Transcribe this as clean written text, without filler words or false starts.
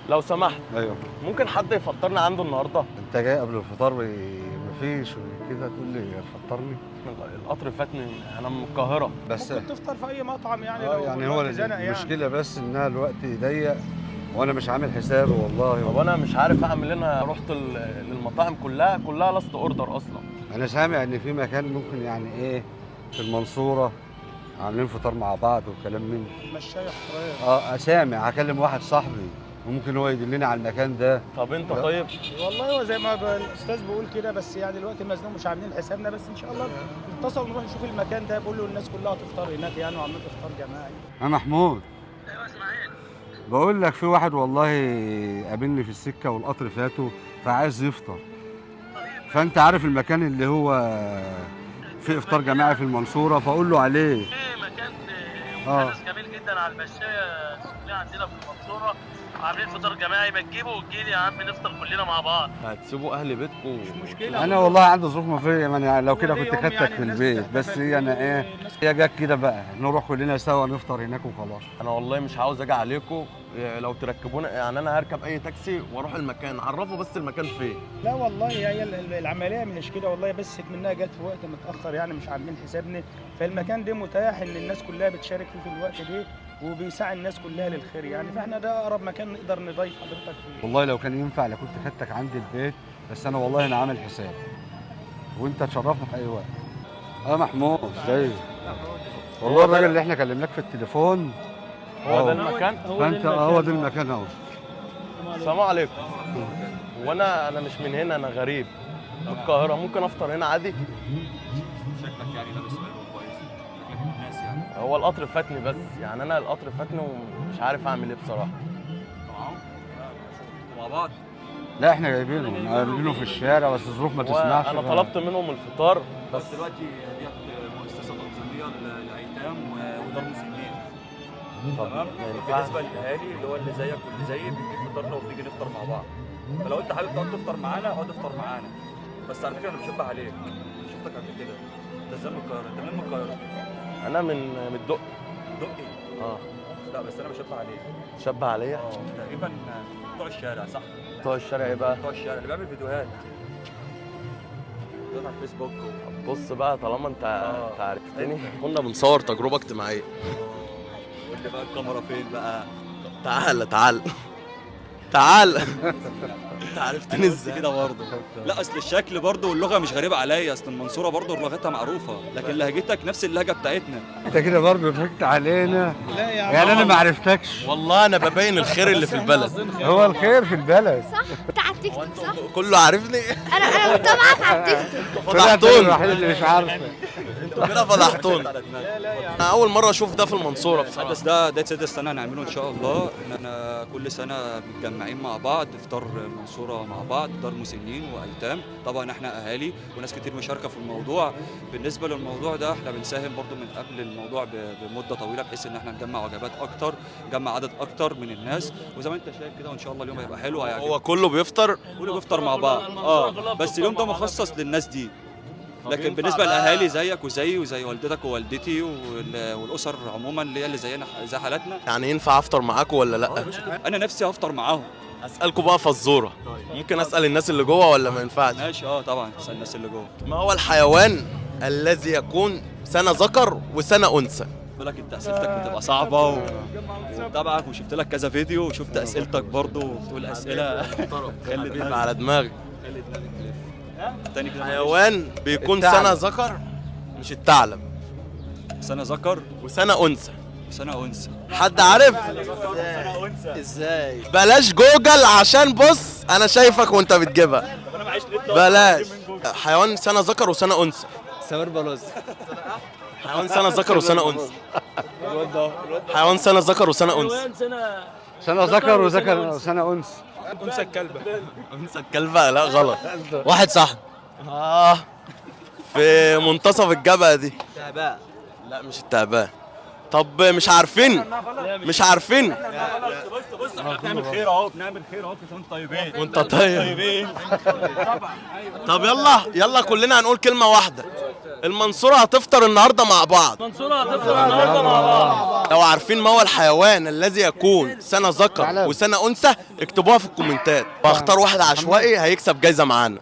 لو سمحت ايوه. ممكن حد يفطرني عنده النهارده؟ انت جاي قبل الفطار مفيش كده تقول لي فطرني؟ القطر فاتني، انا من القاهره. بس ممكن تفطر في اي مطعم يعني لو يعني هو الوقت زنق يعني. المشكله بس انها الوقت ضيق وانا مش عامل حسابي والله. طب انا مش عارف اعمل ايه، انا رحت للمطاعم كلها لاست اوردر اصلا. انا سامع ان في مكان ممكن يعني ايه في المنصوره عاملين فطار مع بعض وكلام من مشاية حرية. سامع. هكلم واحد صاحبي وممكن هو يدلني على المكان ده. طب انت طيب؟ والله هو زي ما الاستاذ بيقول كده، بس يعني دلوقتي المزنوق مش عاملين حسابنا، بس ان شاء الله نتصل نروح نشوف المكان ده. بيقول له الناس كلها تفطر هناك يعني، وعاملين افطار جماعي. يا محمود. ايوه اسماعيل. بقول لك في واحد والله قابلني في السكه والقطر فاته فعايز يفطر. فانت عارف المكان اللي هو في افطار جماعي في المنصوره، فاقول له عليه. في مكان آه. جميل جدا على المشاية السفلية عندنا في المنصورة، عاملين فطار جماعي. ما تجيبه وتجيلي يا عم نفطر كلنا مع بعض. هتسيبوا اهل بيتكم؟ مش مشكله. انا والله عندي ظروف ما فيا، يعني لو كده هو كنت ليه يوم خدتك يعني في الناس البيت، بتحتفل بس هي انا ايه هي جت كده بقى نروح كلنا سوا نفطر هناك وخلاص. انا والله مش عاوز اجي عليكم، لو تركبونا يعني انا هركب اي تاكسي واروح المكان، عرفوا بس المكان فين. لا والله هي العمليه مش كده والله، بس منها جت في وقت متاخر يعني مش عاملين حسابنا. فالمكان ده متاح ان الناس كلها بتشارك فيه في الوقت ده، وبيساعد الناس كلها للخير يعني. فاحنا ده اقرب مكان نقدر نضيف حضرتك فيه. والله لو كان ينفع لكنت خدتك عندي البيت، بس انا والله انا عامل حساب وانت تشرفنا في اي وقت. محمود ازيك؟ والله الراجل اللي احنا كلمناك في التليفون هو ده المكان؟ فانت هو ده المكان اهو. السلام عليكم. وانا مش من هنا، انا غريب من القاهره، ممكن افطر هنا عادي؟ شكلك يعني لابس حلو كويس، شكلك من الناس يعني. هو القطر فاتني بس، يعني انا القطر فاتني ومش عارف اعمل ايه بصراحه. معاهم؟ مع بعض؟ لا احنا جايبينه في الشارع، بس الظروف ما تسمحش. انا طلبت منهم الفطار بس دلوقتي ديت مؤسسة تنظيمية للأيتام ودار مسنين. تمام؟ بالنسبة للأهالي اللي هو اللي زيك واللي زيي بنجيب فطارنا وبنيجي نفطر مع بعض. فلو أنت حابب تقعد تفطر معانا اقعد افطر معانا. بس على فكرة أنا بشبه عليك، شفتك قبل كده. أنت ازاي من القاهرة؟ أنت منين من القاهرة؟ انا من الدق. دقي؟ اه. لا بس أنا بشبه عليك. شبه عليا؟ تقريبا بتوع الشارع صح؟ بتوع الشارع ايه بقى؟ بتوع الشارع اللي بيعمل فيديوهات على الفيسبوك بص بقى طالما انت عرفتني، كنا بنصور تجربه اجتماعيه. قول لي بقى الكاميرا فين بقى؟ تعال انت عرفتني ازاي كده برضه؟ لا اصل الشكل برضه واللغه مش غريبه عليا، اصل المنصوره برضه لغتها معروفه، لكن لهجتك نفس اللهجه بتاعتنا. انت كده برضه ضحكت علينا. لا يا عم يعني انا ما عرفتكش. والله انا ببين الخير اللي في البلد. هو الخير في البلد. صح؟ انت على التيك توك صح؟ كله عارفني. انا متابعك على التيك توك. فضحتوني الوحيد اللي مش عارفه. انتوا كده فضحتوني. انا اول مره اشوف ده في المنصوره بصراحه. بس ده سادس سنه هنعمله ان شاء الله. احنا كل سنه متجمعين مع بعض، افطار منصوره مع بعض، دار مسنين وايتام. طبعا احنا اهالي وناس كتير مشاركه في الموضوع. بالنسبه للموضوع ده احنا بنساهم برضو من قبل الموضوع بمده طويله، بحيث ان احنا نجمع وجبات اكتر، نجمع عدد اكتر من الناس، وزي ما انت شايف كده وان شاء الله اليوم هيبقى حلو. هو كله بيفطر؟ كله بيفطر مع بعض بس اليوم ده مخصص للناس دي. لكن بالنسبه للاهالي زيك وزي والدتك ووالدتي والاسر عموما اللي هي اللي زينا زي حالاتنا، يعني ينفع افطر معاكم ولا لا؟ انا نفسي هفطر معاهم. اسالكم بقى فزوره. ممكن اسال الناس اللي جوه ولا ما ينفعش؟ ماشي طبعا اسال الناس اللي جوه. ما هو الحيوان الذي يكون سنه ذكر وسنه انثى؟ بالك انت اسئلتك بتبقى صعبه ومتابعك وشفت لك كذا فيديو وشفت اسئلتك برضو وبتقول اسئله خلي دماغي على دماغي. خلي دماغك تلف. تاني كده حيوان بيكون سنه ذكر، مش الثعلب، سنه ذكر وسنه انثى. سنه انثى. حد عارف؟ ازاي؟ بلاش جوجل عشان بص انا شايفك وانت بتجيبها. بلاش. حيوان سنه ذكر وسنه انثى. سمير بلوز. حيوان سنه ذكر وسنه انثى. حيوان سنه ذكر وسنه انثى. سنه ذكر وسنه انثى. انثى الكلبه. انثى الكلبه؟ لا غلط. واحد صح. في منتصف الجبهه دي. تعبان. لا مش التعبان. طب مش عارفين مش عارفين بص احنا بنعمل خير اهو، بنعمل خير اهو، كل سنه وانتم طيبين. وانت طيب. طب يلا كلنا هنقول كلمة واحدة، المنصورة هتفطر النهاردة مع بعض. لو عارفين ما هو الحيوان الذي يكون سنة ذكر وسنة أنثى اكتبوها في الكومنتات، واختار واحد عشوائي هيكسب جايزة معانا.